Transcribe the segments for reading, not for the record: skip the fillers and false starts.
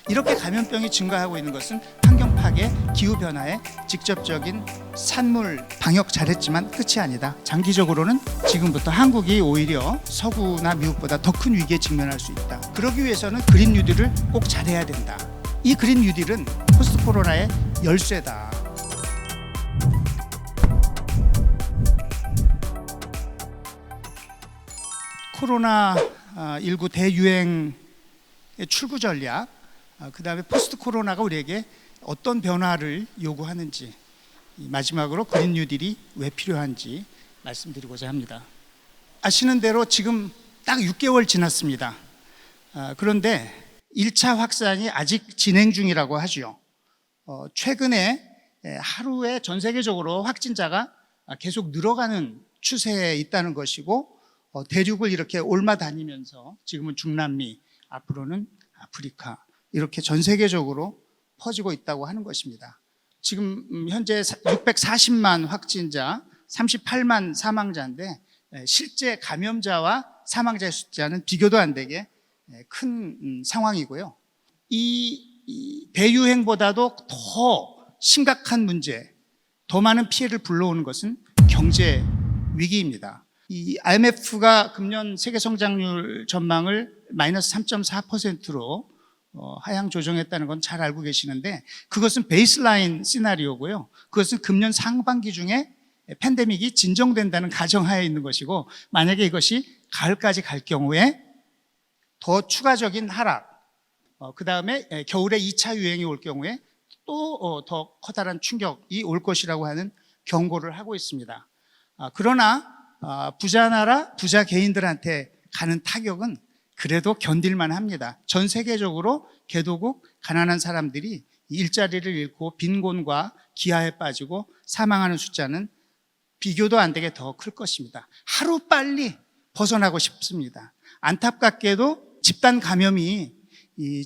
이렇게 감염병이 증가하고 있는 것은 환경 파괴, 기후 변화에 직접적인 산물 방역 잘했지만 끝이 아니다. 장기적으로는 지금부터 한국이 오히려 서구나 미국보다 더 큰 위기에 직면할 수 있다. 그러기 위해서는 그린 뉴딜을 꼭 잘해야 된다. 이 그린 뉴딜은 포스트 코로나의 열쇠다. 코로나19 대유행의 출구 전략, 그 다음에 포스트 코로나가 우리에게 어떤 변화를 요구하는지, 마지막으로 그린 뉴딜이 왜 필요한지 말씀드리고자 합니다. 아시는 대로 지금 딱 6개월 지났습니다. 그런데 1차 확산이 아직 진행 중이라고 하죠. 최근에 하루에 전 세계적으로 확진자가 계속 늘어가는 추세에 있다는 것이고, 대륙을 이렇게 올라다니면서 지금은 중남미, 앞으로는 아프리카, 이렇게 전 세계적으로 퍼지고 있다고 하는 것입니다. 지금 현재 640만 확진자, 38만 사망자인데 실제 감염자와 사망자의 숫자는 비교도 안 되게 큰 상황이고요. 이 대유행보다도 더 심각한 문제, 더 많은 피해를 불러오는 것은 경제 위기입니다. 이 IMF가 금년 세계 성장률 전망을 마이너스 3.4%로 하향 조정했다는 건 잘 알고 계시는데, 그것은 베이스라인 시나리오고요. 그것은 금년 상반기 중에 팬데믹이 진정된다는 가정하에 있는 것이고, 만약에 이것이 가을까지 갈 경우에 더 추가적인 하락, 그 다음에 겨울에 2차 유행이 올 경우에 또 더 커다란 충격이 올 것이라고 하는 경고를 하고 있습니다. 그러나 부자 나라, 부자 개인들한테 가는 타격은 그래도 견딜만 합니다. 전 세계적으로 개도국, 가난한 사람들이 일자리를 잃고 빈곤과 기아에 빠지고 사망하는 숫자는 비교도 안 되게 더 클 것입니다. 하루빨리 벗어나고 싶습니다. 안타깝게도 집단 감염이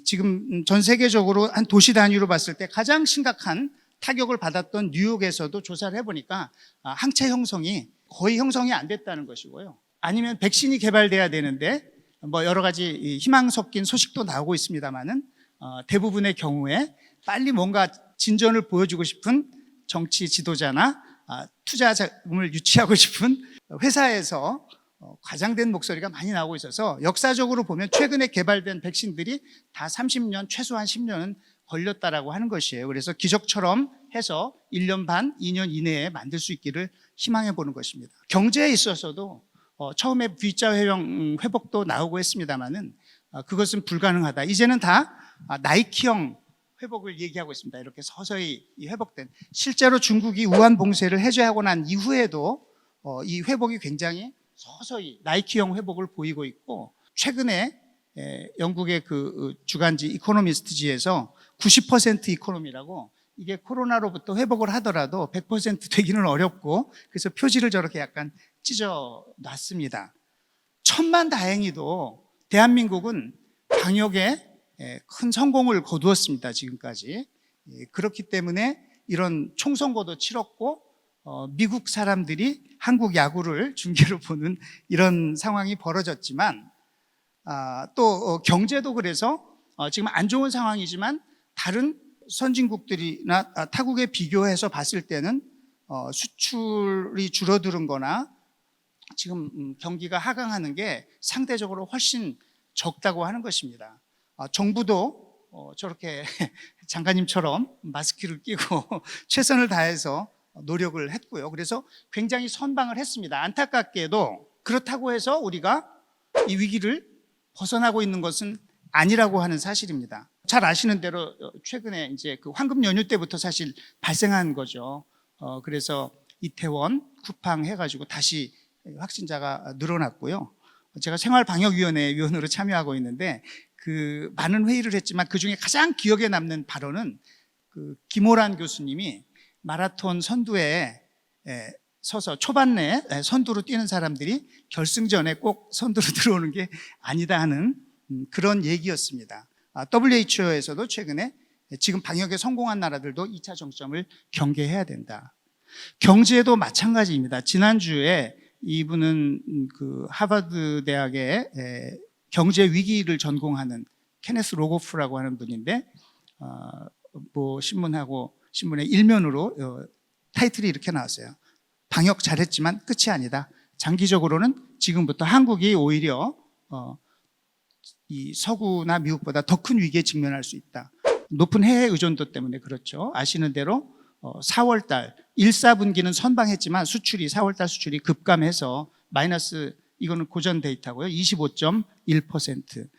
지금 전 세계적으로 한 도시 단위로 봤을 때 가장 심각한 타격을 받았던 뉴욕에서도 조사를 해보니까 항체 형성이 거의 형성이 안 됐다는 것이고요. 아니면 백신이 개발돼야 되는데 여러 가지 희망 섞인 소식도 나오고 있습니다만은 대부분의 경우에 빨리 뭔가 진전을 보여주고 싶은 정치 지도자나 투자 자금을 유치하고 싶은 회사에서 과장된 목소리가 많이 나오고 있어서, 역사적으로 보면 최근에 개발된 백신들이 다 30년, 최소한 10년은 걸렸다라고 하는 것이에요. 그래서 기적처럼 해서 1년 반, 2년 이내에 만들 수 있기를 희망해 보는 것입니다. 경제에 있어서도 처음에 V자 회복도 나오고 했습니다만은 그것은 불가능하다. 이제는 다 나이키형 회복을 얘기하고 있습니다. 이렇게 서서히 회복된. 실제로 중국이 우한 봉쇄를 해제하고 난 이후에도 이 회복이 굉장히 서서히 나이키형 회복을 보이고 있고, 최근에 영국의 그 주간지 이코노미스트지에서 90% 이코노미라고, 이게 코로나로부터 회복을 하더라도 100% 되기는 어렵고, 그래서 표지를 저렇게 약간 찢어 놨습니다. 천만다행히도 대한민국은 방역에 큰 성공을 거두었습니다, 지금까지. 그렇기 때문에 이런 총선거도 치렀고, 미국 사람들이 한국 야구를 중계로 보는 이런 상황이 벌어졌지만, 또 경제도 그래서 지금 안 좋은 상황이지만 다른 선진국들이나 타국에 비교해서 봤을 때는 수출이 줄어드는 거나 지금 경기가 하강하는 게 상대적으로 훨씬 적다고 하는 것입니다. 정부도 저렇게 장관님처럼 마스크를 끼고 최선을 다해서 노력을 했고요. 그래서 굉장히 선방을 했습니다. 안타깝게도 그렇다고 해서 우리가 이 위기를 벗어나고 있는 것은 아니라고 하는 사실입니다. 잘 아시는 대로 최근에 이제 그 황금 연휴 때부터 사실 발생한 거죠. 그래서 이태원, 쿠팡 해가지고 다시 확진자가 늘어났고요. 제가 생활방역위원회 위원으로 참여하고 있는데 그 많은 회의를 했지만 그 중에 가장 기억에 남는 발언은 그 김호란 교수님이 마라톤 선두에 서서 초반에 선두로 뛰는 사람들이 결승전에 꼭 선두로 들어오는 게 아니다 하는 그런 얘기였습니다. WHO에서도 최근에 지금 방역에 성공한 나라들도 2차 정점을 경계해야 된다. 경제도 마찬가지입니다. 지난주에 이분은 그 하버드 대학의 경제 위기를 전공하는 케네스 로고프라고 하는 분인데 뭐 신문의 일면으로 타이틀이 이렇게 나왔어요. 방역 잘했지만 끝이 아니다. 장기적으로는 지금부터 한국이 오히려 이 서구나 미국보다 더 큰 위기에 직면할 수 있다. 높은 해외 의존도 때문에 그렇죠. 아시는 대로 4월달 1, 4분기는 선방했지만 수출이 4월달 수출이 급감해서 마이너스, 이거는 고전 데이터고요. 25.1%.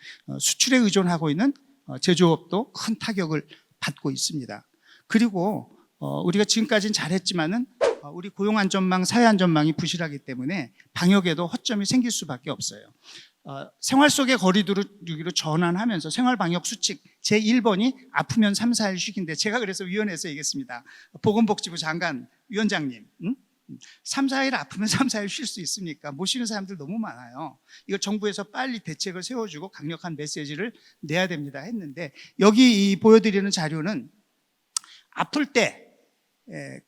수출에 의존하고 있는 제조업도 큰 타격을 받고 있습니다. 그리고 우리가 지금까지는 잘했지만은 우리 고용안전망, 사회안전망이 부실하기 때문에 방역에도 허점이 생길 수밖에 없어요. 생활 속의 거리두기로 전환하면서 생활방역 수칙 제1번이 아프면 3, 4일 쉬기인데, 제가 그래서 위원회에서 얘기했습니다. 보건복지부 장관 위원장님, 3, 4일 아프면 3, 4일 쉴 수 있습니까? 못 쉬는 사람들 너무 많아요. 이거 정부에서 빨리 대책을 세워주고 강력한 메시지를 내야 됩니다 했는데, 여기 보여드리는 자료는 아플 때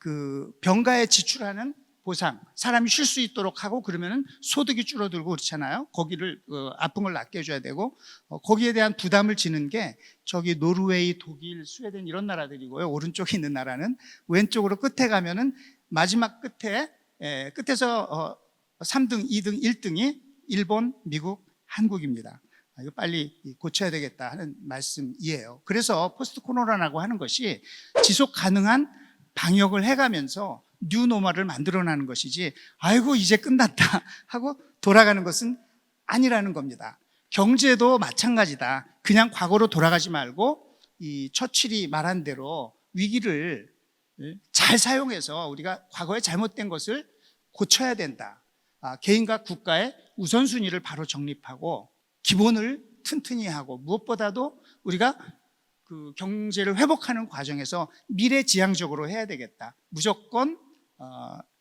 그 병가에 지출하는 보상, 사람이 쉴 수 있도록 하고, 그러면은 소득이 줄어들고 그렇잖아요. 거기를 아픈 걸 낫게 해줘야 되고, 거기에 대한 부담을 지는 게 저기 노르웨이, 독일, 스웨덴 이런 나라들이고요. 오른쪽에 있는 나라는, 왼쪽으로 끝에 가면은 마지막 끝에서 3등, 2등, 1등이 일본, 미국, 한국입니다. 이거 빨리 고쳐야 되겠다 하는 말씀이에요. 그래서 포스트 코로나라고 하는 것이 지속 가능한 방역을 해가면서 뉴노멀을 만들어내는 것이지, 아이고 이제 끝났다 하고 돌아가는 것은 아니라는 겁니다. 경제도 마찬가지다. 그냥 과거로 돌아가지 말고 이 처칠이 말한 대로 위기를 잘 사용해서 우리가 과거에 잘못된 것을 고쳐야 된다. 개인과 국가의 우선순위를 바로 정립하고 기본을 튼튼히 하고, 무엇보다도 우리가 그 경제를 회복하는 과정에서 미래지향적으로 해야 되겠다. 무조건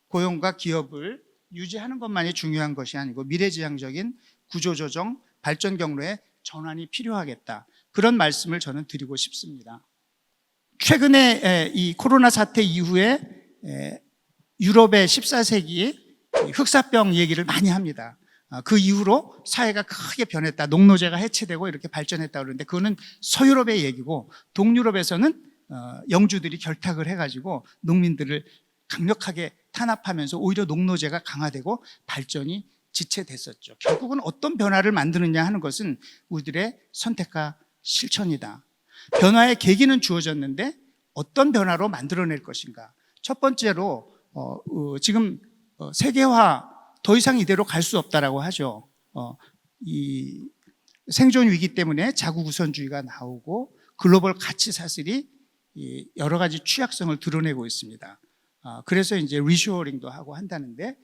고용과 기업을 유지하는 것만이 중요한 것이 아니고 미래지향적인 구조조정, 발전 경로의 전환이 필요하겠다. 그런 말씀을 저는 드리고 싶습니다. 최근에 이 코로나 사태 이후에 유럽의 14세기 흑사병 얘기를 많이 합니다. 그 이후로 사회가 크게 변했다. 농노제가 해체되고 이렇게 발전했다 그러는데, 그거는 서유럽의 얘기고, 동유럽에서는 영주들이 결탁을 해가지고 농민들을 강력하게 탄압하면서 오히려 농노제가 강화되고 발전이 지체됐었죠. 결국은 어떤 변화를 만드느냐 하는 것은 우리들의 선택과 실천이다. 변화의 계기는 주어졌는데 어떤 변화로 만들어낼 것인가. 첫 번째로 지금 세계화 더 이상 이대로 갈 수 없다라고 하죠. 이 생존 위기 때문에 자국 우선주의가 나오고 글로벌 가치 사슬이 여러 가지 취약성을 드러내고 있습니다. 그래서 이제 리쇼어링도 하고 한다는데,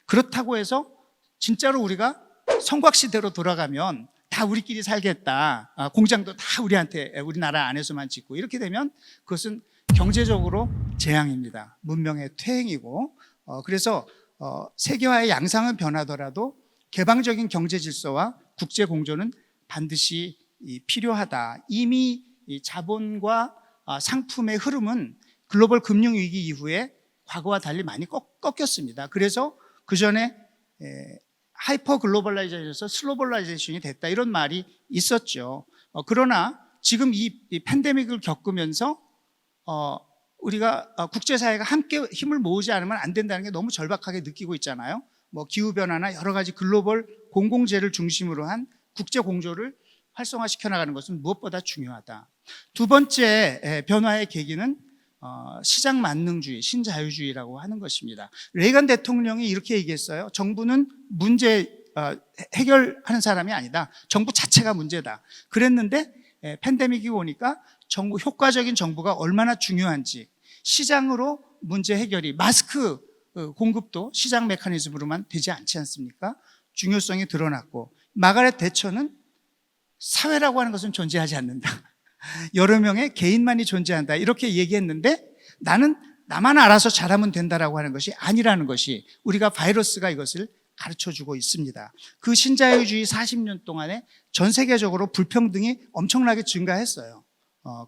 그렇다고 해서 진짜로 우리가 성곽시대로 돌아가면 다 우리끼리 살겠다, 공장도 다 우리나라 안에서만 짓고, 이렇게 되면 그것은 경제적으로 재앙입니다. 문명의 퇴행이고, 그래서 세계화의 양상은 변하더라도 개방적인 경제 질서와 국제 공조는 반드시 필요하다. 이미 자본과 상품의 흐름은 글로벌 금융위기 이후에 과거와 달리 많이 꺾였습니다. 그래서 그 전에 하이퍼 글로벌라이제이션에서 슬로벌라이제이션이 됐다, 이런 말이 있었죠. 그러나 지금 이 팬데믹을 겪으면서 우리가 국제사회가 함께 힘을 모으지 않으면 안 된다는 게 너무 절박하게 느끼고 있잖아요. 뭐 기후변화나 여러 가지 글로벌 공공재를 중심으로 한 국제 공조를 활성화시켜 나가는 것은 무엇보다 중요하다. 두 번째 변화의 계기는 시장 만능주의, 신자유주의라고 하는 것입니다. 레이건 대통령이 이렇게 얘기했어요. 정부는 문제 해결하는 사람이 아니다. 정부 자체가 문제다. 그랬는데 팬데믹이 오니까 효과적인 정부가 얼마나 중요한지, 시장으로 문제 해결이, 마스크 공급도 시장 메커니즘으로만 되지 않지 않습니까? 중요성이 드러났고, 마가렛 대처는 사회라고 하는 것은 존재하지 않는다. 여러 명의 개인만이 존재한다, 이렇게 얘기했는데, 나만 알아서 잘하면 된다라고 하는 것이 아니라는 것이, 우리가 바이러스가 이것을 가르쳐주고 있습니다. 그 신자유주의 40년 동안에 전 세계적으로 불평등이 엄청나게 증가했어요.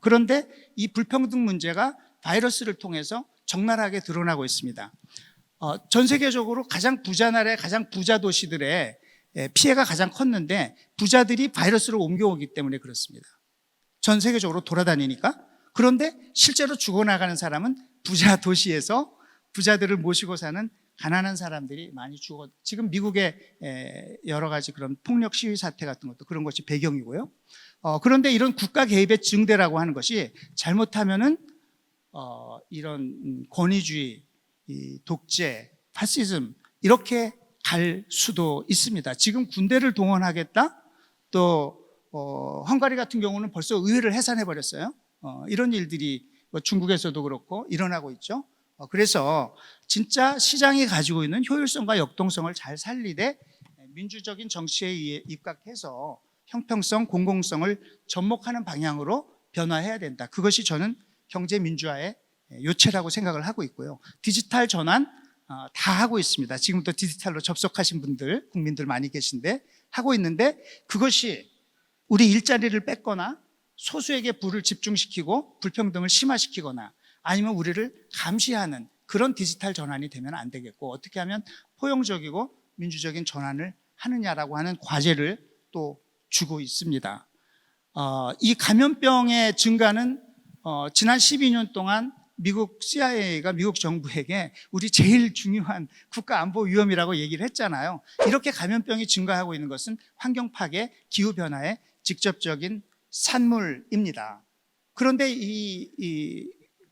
그런데 이 불평등 문제가 바이러스를 통해서 적나라하게 드러나고 있습니다. 전 세계적으로 가장 부자 나라의 가장 부자 도시들의 피해가 가장 컸는데 부자들이 바이러스를 옮겨오기 때문에 그렇습니다. 전 세계적으로 돌아다니니까. 그런데 실제로 죽어나가는 사람은 부자 도시에서 부자들을 모시고 사는 가난한 사람들이 많이 지금 미국의 여러 가지 그런 폭력 시위 사태 같은 것도 그런 것이 배경이고요. 그런데 이런 국가 개입의 증대라고 하는 것이 잘못하면은 이런 권위주의, 독재, 파시즘 이렇게 갈 수도 있습니다. 지금 군대를 동원하겠다? 또 헝가리 같은 경우는 벌써 의회를 해산해 버렸어요. 이런 일들이 뭐 중국에서도 그렇고 일어나고 있죠. 그래서 진짜 시장이 가지고 있는 효율성과 역동성을 잘 살리되 민주적인 정치에 입각해서 형평성, 공공성을 접목하는 방향으로 변화해야 된다. 그것이 저는 경제 민주화의 요체라고 생각을 하고 있고요. 디지털 전환 다 하고 있습니다. 지금도 디지털로 접속하신 분들, 국민들 많이 계신데 하고 있는데 그것이 우리 일자리를 뺏거나 소수에게 부를 집중시키고 불평등을 심화시키거나 아니면 우리를 감시하는 그런 디지털 전환이 되면 안 되겠고 어떻게 하면 포용적이고 민주적인 전환을 하느냐라고 하는 과제를 또 주고 있습니다. 이 감염병의 증가는 지난 12년 동안 미국 CIA가 미국 정부에게 우리 제일 중요한 국가안보 위험이라고 얘기를 했잖아요. 이렇게 감염병이 증가하고 있는 것은 환경 파괴, 기후 변화의 직접적인 산물입니다. 그런데 이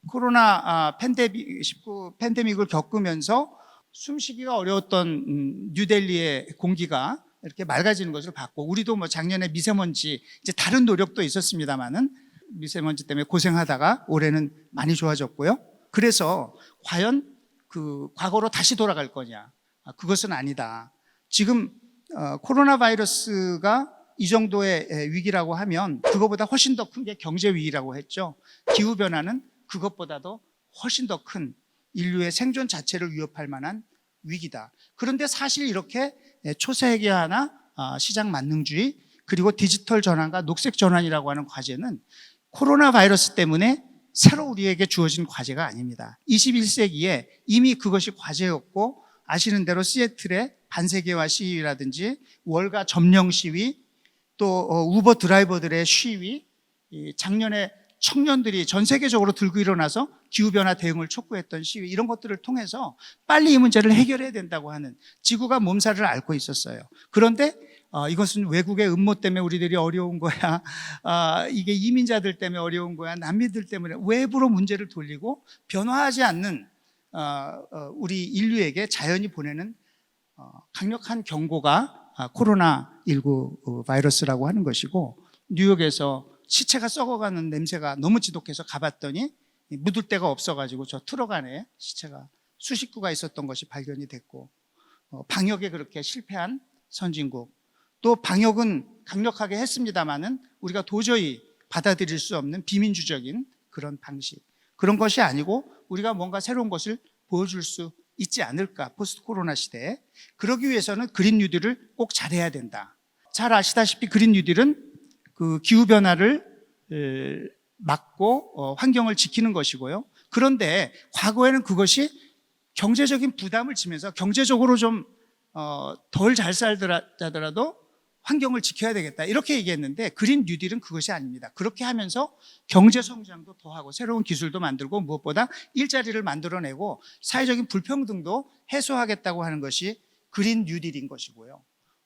코로나 팬데믹을 겪으면서 숨쉬기가 어려웠던 뉴델리의 공기가 이렇게 맑아지는 것을 봤고 우리도 뭐 작년에 미세먼지 이제 다른 노력도 있었습니다만은 미세먼지 때문에 고생하다가 올해는 많이 좋아졌고요. 그래서 과연 그 과거로 다시 돌아갈 거냐? 그것은 아니다. 지금 코로나 바이러스가 이 정도의 위기라고 하면 그것보다 훨씬 더 큰 게 경제 위기라고 했죠. 기후 변화는 그것보다도 훨씬 더 큰 인류의 생존 자체를 위협할 만한 위기다. 그런데 사실 이렇게 초세계화나 시장 만능주의 그리고 디지털 전환과 녹색 전환이라고 하는 과제는 코로나 바이러스 때문에 새로 우리에게 주어진 과제가 아닙니다. 21세기에 이미 그것이 과제였고 아시는 대로 시애틀의 반세계화 시위라든지 월가 점령 시위 또 우버 드라이버들의 시위 작년에 청년들이 전 세계적으로 들고 일어나서 기후변화 대응을 촉구했던 시위 이런 것들을 통해서 빨리 이 문제를 해결해야 된다고 하는 지구가 몸살을 앓고 있었어요. 그런데 이것은 외국의 음모 때문에 우리들이 어려운 거야. 이게 이민자들 때문에 어려운 거야. 난민들 때문에 외부로 문제를 돌리고 변화하지 않는 우리 인류에게 자연이 보내는 강력한 경고가 코로나19 바이러스라고 하는 것이고 뉴욕에서 시체가 썩어가는 냄새가 너무 지독해서 가봤더니 묻을 데가 없어가지고 저 트럭 안에 시체가 수십 구가 있었던 것이 발견이 됐고 방역에 그렇게 실패한 선진국 또 방역은 강력하게 했습니다마는 우리가 도저히 받아들일 수 없는 비민주적인 그런 방식 그런 것이 아니고 우리가 뭔가 새로운 것을 보여줄 수 있지 않을까 포스트 코로나 시대에 그러기 위해서는 그린 뉴딜을 꼭 잘해야 된다. 잘 아시다시피 그린 뉴딜은 그 기후변화를 막고 환경을 지키는 것이고요. 그런데 과거에는 그것이 경제적인 부담을 지면서 경제적으로 좀 덜 잘 살더라도 환경을 지켜야 되겠다 이렇게 얘기했는데 그린 뉴딜은 그것이 아닙니다. 그렇게 하면서 경제 성장도 더하고 새로운 기술도 만들고 무엇보다 일자리를 만들어내고 사회적인 불평등도 해소하겠다고 하는 것이 그린 뉴딜인 것이고요.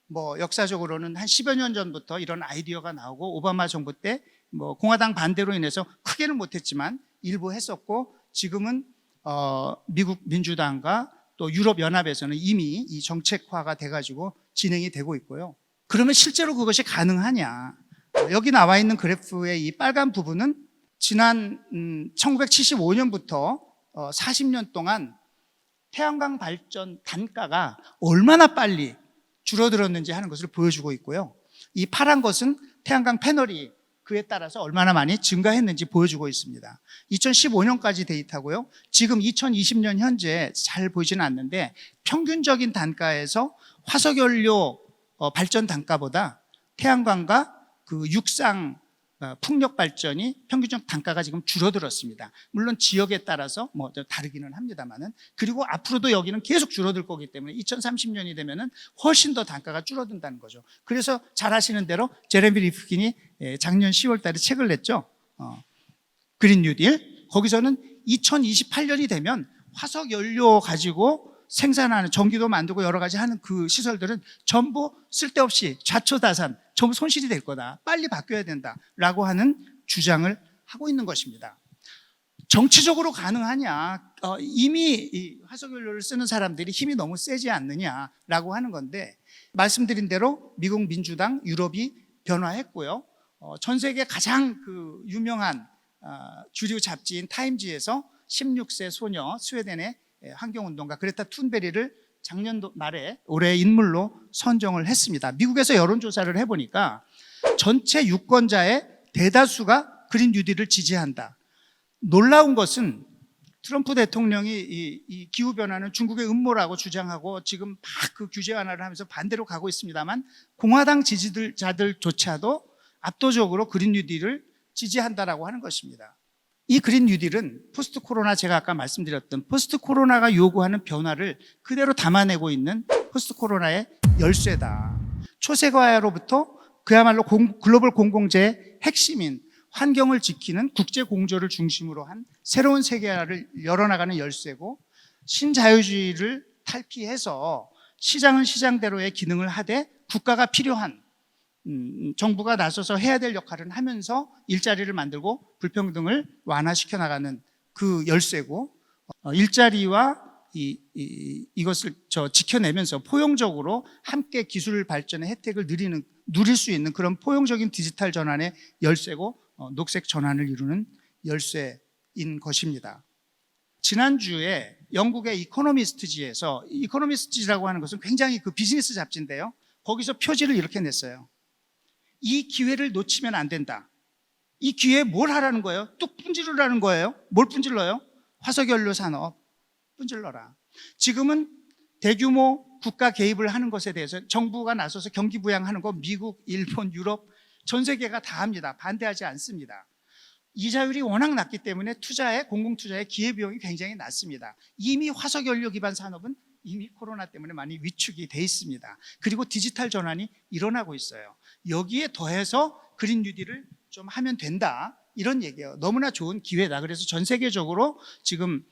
뭐 역사적으로는 한 10여 년 전부터 이런 아이디어가 나오고 오바마 정부 때 뭐 공화당 반대로 인해서 크게는 못했지만 일부 했었고 지금은 미국 민주당과 또 유럽 연합에서는 이미 이 정책화가 돼가지고 진행이 되고 있고요. 그러면 실제로 그것이 가능하냐? 여기 나와 있는 그래프의 이 빨간 부분은 지난 1975년부터 40년 동안 태양광 발전 단가가 얼마나 빨리 줄어들었는지 하는 것을 보여주고 있고요. 이 파란 것은 태양광 패널이 그에 따라서 얼마나 많이 증가했는지 보여주고 있습니다. 2015년까지 데이터고요. 지금 2020년 현재 잘 보이지는 않는데 평균적인 단가에서 화석연료 발전 단가보다 태양광과 그 육상 풍력 발전이 평균적 단가가 지금 줄어들었습니다. 물론 지역에 따라서 뭐 다르기는 합니다만은, 그리고 앞으로도 여기는 계속 줄어들 거기 때문에 2030년이 되면은 훨씬 더 단가가 줄어든다는 거죠. 그래서 잘 아시는 대로 제레미 리프킨이 작년 10월 달에 책을 냈죠. 그린 뉴딜. 거기서는 2028년이 되면 화석 연료 가지고 생산하는, 전기도 만들고 여러 가지 하는 그 시설들은 전부 쓸데없이 좌초다산, 전부 손실이 될 거다. 빨리 바뀌어야 된다라고 하는 주장을 하고 있는 것입니다. 정치적으로 가능하냐? 이미 이 화석연료를 쓰는 사람들이 힘이 너무 세지 않느냐라고 하는 건데, 말씀드린 대로 미국 민주당, 유럽이 변화했고요. 전 세계 가장 그 유명한 주류 잡지인 타임지에서 16세 소녀 스웨덴의 환경운동가 그레타 툰베리를 작년도 말에 올해 인물로 선정을 했습니다. 미국에서 여론조사를 해보니까 전체 유권자의 대다수가 그린 뉴딜을 지지한다. 놀라운 것은 트럼프 대통령이 이 기후변화는 중국의 음모라고 주장하고 지금 막 그 규제 완화를 하면서 반대로 가고 있습니다만, 공화당 지지자들조차도 압도적으로 그린 뉴딜을 지지한다라고 하는 것입니다. 이 그린 뉴딜은 포스트 코로나, 제가 아까 말씀드렸던 포스트 코로나가 요구하는 변화를 그대로 담아내고 있는 포스트 코로나의 열쇠다. 초세과로부터 그야말로 글로벌 공공재의 핵심인 환경을 지키는 국제 공조를 중심으로 한 새로운 세계화를 열어나가는 열쇠고, 신자유주의를 탈피해서 시장은 시장대로의 기능을 하되 국가가 필요한 정부가 나서서 해야 될 역할을 하면서 일자리를 만들고 불평등을 완화시켜 나가는 그 열쇠고, 일자리와 이것을 지켜내면서 포용적으로 함께 기술 발전의 혜택을 누릴 수 있는 그런 포용적인 디지털 전환의 열쇠고, 녹색 전환을 이루는 열쇠인 것입니다. 지난주에 영국의 이코노미스트지에서, 이코노미스트지라고 하는 것은 굉장히 그 비즈니스 잡지인데요, 거기서 표지를 이렇게 냈어요. 이 기회를 놓치면 안 된다. 이 기회에 뭘 하라는 거예요? 뚝 분질러라는 거예요. 뭘 분질러요? 화석연료 산업 분질러라. 지금은 대규모 국가 개입을 하는 것에 대해서 정부가 나서서 경기 부양하는 거 미국, 일본, 유럽 전 세계가 다 합니다. 반대하지 않습니다. 이자율이 워낙 낮기 때문에 공공투자의 기회비용이 굉장히 낮습니다. 이미 화석연료 기반 산업은 이미 코로나 때문에 많이 위축이 돼 있습니다. 그리고 디지털 전환이 일어나고 있어요. 여기에 더해서 그린 뉴딜을 좀 하면 된다, 이런 얘기예요. 너무나 좋은 기회다. 그래서 전 세계적으로 지금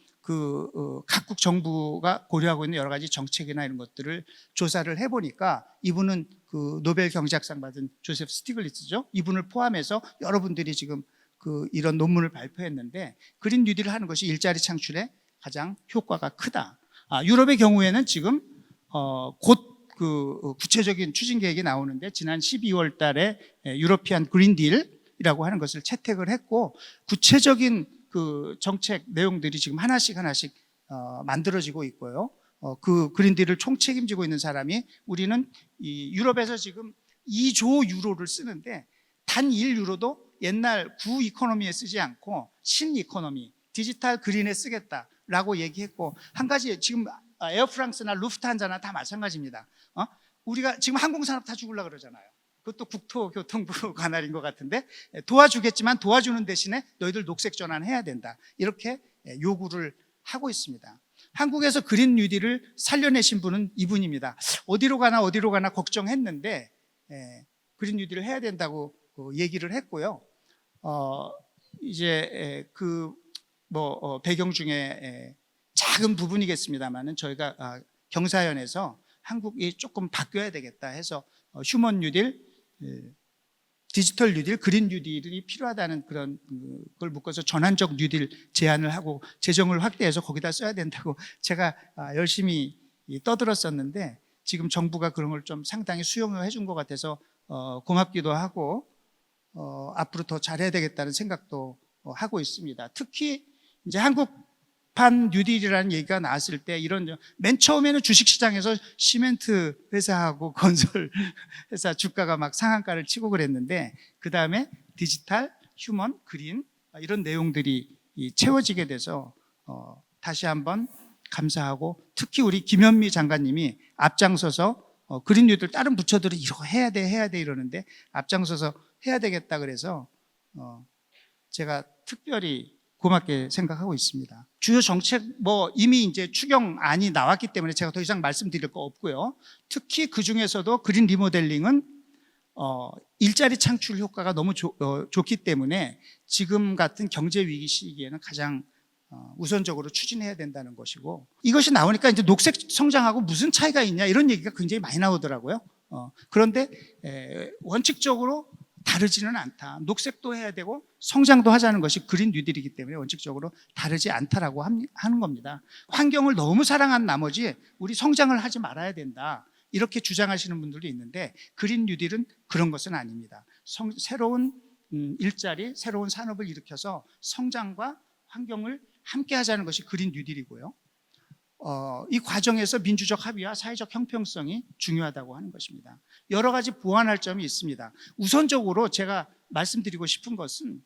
각국 정부가 고려하고 있는 여러 가지 정책이나 이런 것들을 조사를 해보니까, 이분은 그 노벨 경제학상 받은 조세프 스티글리츠죠. 이분을 포함해서 여러분들이 지금 이런 논문을 발표했는데, 그린 뉴딜을 하는 것이 일자리 창출에 가장 효과가 크다. 유럽의 경우에는 지금 곧 구체적인 추진 계획이 나오는데, 지난 12월 달에 유러피안 그린딜이라고 하는 것을 채택을 했고, 구체적인 그 정책 내용들이 지금 하나씩 만들어지고 있고요. 그 그린딜을 총책임지고 있는 사람이, 우리는 이 유럽에서 지금 2조 유로를 쓰는데 단 1유로도 옛날 구 이코노미에 쓰지 않고 신 이코노미, 디지털 그린에 쓰겠다라고 얘기했고, 한 가지 지금 에어프랑스나 루프트한자나 다 마찬가지입니다. 우리가 지금 항공산업 다 죽으려고 그러잖아요. 그것도 국토교통부 관할인 것 같은데, 도와주겠지만 도와주는 대신에 너희들 녹색 전환해야 된다, 이렇게 요구를 하고 있습니다. 한국에서 그린 뉴딜을 살려내신 분은 이분입니다. 어디로 가나 걱정했는데 그린 뉴딜을 해야 된다고 얘기를 했고요. 이제 배경 중에 작은 부분이겠습니다만은, 저희가 경사연에서 한국이 조금 바뀌어야 되겠다 해서 휴먼 뉴딜, 디지털 뉴딜, 그린 뉴딜이 필요하다는 그런 걸 묶어서 전환적 뉴딜 제안을 하고 재정을 확대해서 거기다 써야 된다고 제가 열심히 떠들었었는데, 지금 정부가 그런 걸 좀 상당히 수용해 준 것 같아서 고맙기도 하고, 앞으로 더 잘해야 되겠다는 생각도 하고 있습니다. 특히 이제 한국판 뉴딜이라는 얘기가 나왔을 때, 맨 처음에는 주식시장에서 시멘트 회사하고 건설 회사 주가가 막 상한가를 치고 그랬는데, 그 다음에 디지털, 휴먼, 그린 이런 내용들이 채워지게 돼서 다시 한번 감사하고, 특히 우리 김현미 장관님이 앞장서서 그린 뉴딜, 다른 부처들은 이거 해야 돼 이러는데 앞장서서 해야 되겠다 그래서 제가 특별히 고맙게 생각하고 있습니다. 주요 정책 이미 이제 추경안이 나왔기 때문에 제가 더 이상 말씀드릴 거 없고요. 특히 그 중에서도 그린 리모델링은 일자리 창출 효과가 너무 좋기 때문에 지금 같은 경제 위기 시기에는 가장 우선적으로 추진해야 된다는 것이고, 이것이 나오니까 이제 녹색 성장하고 무슨 차이가 있냐 이런 얘기가 굉장히 많이 나오더라고요. 그런데 원칙적으로 다르지는 않다. 녹색도 해야 되고 성장도 하자는 것이 그린 뉴딜이기 때문에 원칙적으로 다르지 않다라고 하는 겁니다. 환경을 너무 사랑한 나머지 우리 성장을 하지 말아야 된다, 이렇게 주장하시는 분들도 있는데, 그린 뉴딜은 그런 것은 아닙니다. 새로운 일자리, 새로운 산업을 일으켜서 성장과 환경을 함께 하자는 것이 그린 뉴딜이고요. 이 과정에서 민주적 합의와 사회적 형평성이 중요하다고 하는 것입니다. 여러 가지 보완할 점이 있습니다. 우선적으로 제가 말씀드리고 싶은 것은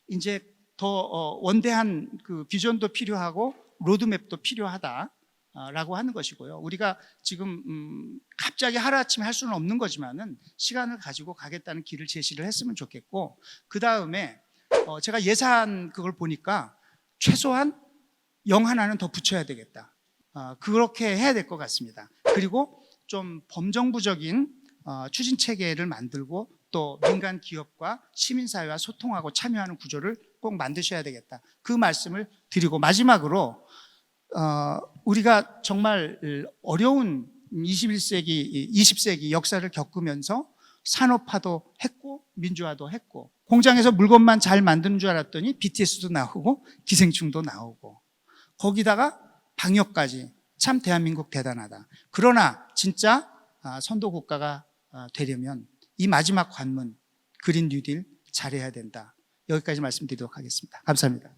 이제 더 원대한 그 비전도 필요하고 로드맵도 필요하다라고 하는 것이고요. 우리가 지금 갑자기 하루아침에 할 수는 없는 거지만은 시간을 가지고 가겠다는 길을 제시를 했으면 좋겠고, 그 다음에 제가 예산 그걸 보니까 최소한 0 하나는 더 붙여야 되겠다. 그렇게 해야 될 것 같습니다. 그리고 좀 범정부적인 추진 체계를 만들고 또 민간 기업과 시민사회와 소통하고 참여하는 구조를 꼭 만드셔야 되겠다. 그 말씀을 드리고, 마지막으로 우리가 정말 어려운 21세기, 20세기 역사를 겪으면서 산업화도 했고 민주화도 했고, 공장에서 물건만 잘 만드는 줄 알았더니 BTS도 나오고 기생충도 나오고, 거기다가 방역까지. 참 대한민국 대단하다. 그러나 진짜 선도 국가가 되려면 이 마지막 관문 그린 뉴딜 잘해야 된다. 여기까지 말씀드리도록 하겠습니다. 감사합니다.